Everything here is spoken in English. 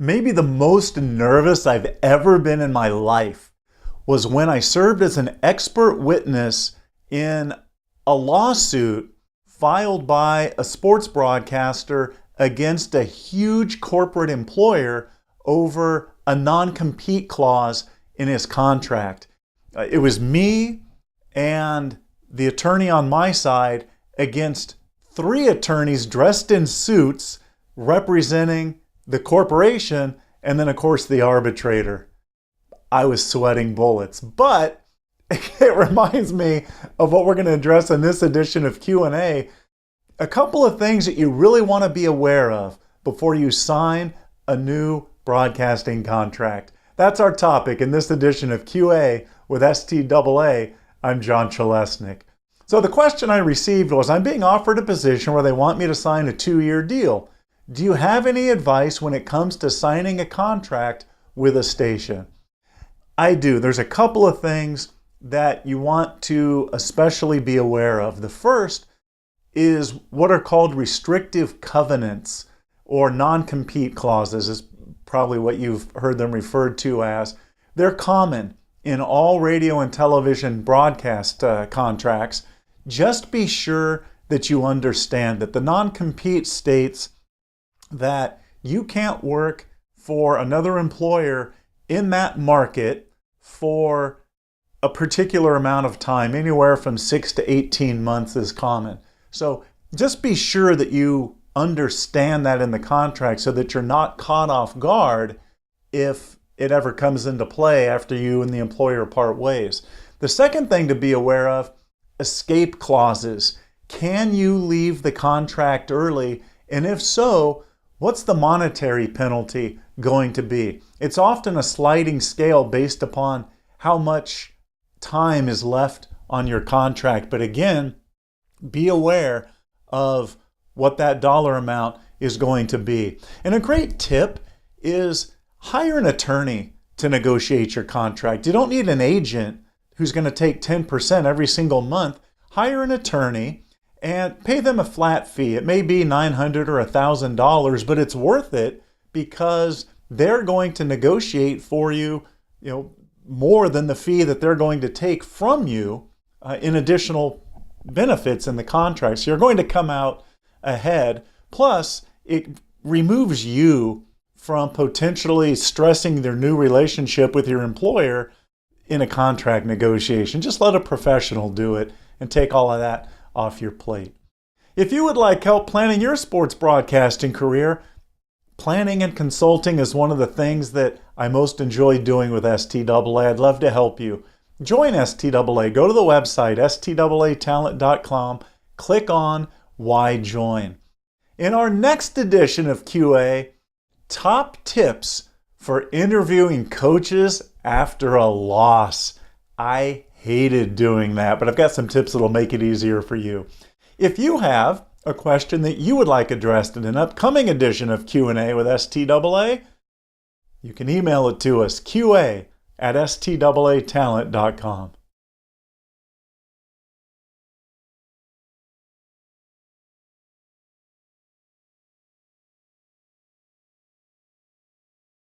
Maybe the most nervous I've ever been in my life was when I served as an expert witness in a lawsuit filed by a sports broadcaster against a huge corporate employer over a non-compete clause in his contract. It was me and the attorney on my side against 3 attorneys dressed in suits representing the corporation, and then of course the arbitrator. I was sweating bullets, but it reminds me of what we're going to address in this edition of Q&A. A couple of things that you really want to be aware of before you sign a new broadcasting contract. That's our topic in this edition of QA with STAA. I'm John Chalesnik. So the question I received was, I'm being offered a position where they want me to sign a 2-year deal. Do you have any advice when it comes to signing a contract with a station? I do. There's a couple of things that you want to especially be aware of. The first is what are called restrictive covenants, or non-compete clauses is probably what you've heard them referred to as. They're common in all radio and television broadcast contracts. Just be sure that you understand that the non-compete states that you can't work for another employer in that market for a particular amount of time. Anywhere from 6 to 18 months is common. So just be sure that you understand that in the contract so that you're not caught off guard if it ever comes into play after you and the employer part ways. The second thing to be aware of, escape clauses. Can you leave the contract early? And if so, what's the monetary penalty going to be? It's often a sliding scale based upon how much time is left on your contract. But again, be aware of what that dollar amount is going to be. And a great tip is hire an attorney to negotiate your contract. You don't need an agent who's going to take 10% every single month. Hire an attorney and pay them a flat fee. It may be $900 or $1,000, but it's worth it because they're going to negotiate for you, more than the fee that they're going to take from you in additional benefits in the contract. So you're going to come out ahead. Plus, it removes you from potentially stressing their new relationship with your employer in a contract negotiation. Just let a professional do it and take all of that off your plate. If you would like help planning your sports broadcasting career, planning and consulting is one of the things that I most enjoy doing with STAA. I'd love to help you. Join STAA. Go to the website, staatalent.com. Click on Why Join. In our next edition of QA, top tips for interviewing coaches after a loss. I hated doing that, but I've got some tips that'll make it easier for you. If you have a question that you would like addressed in an upcoming edition of Q&A with STAA, you can email it to us, qa@staatalent.com.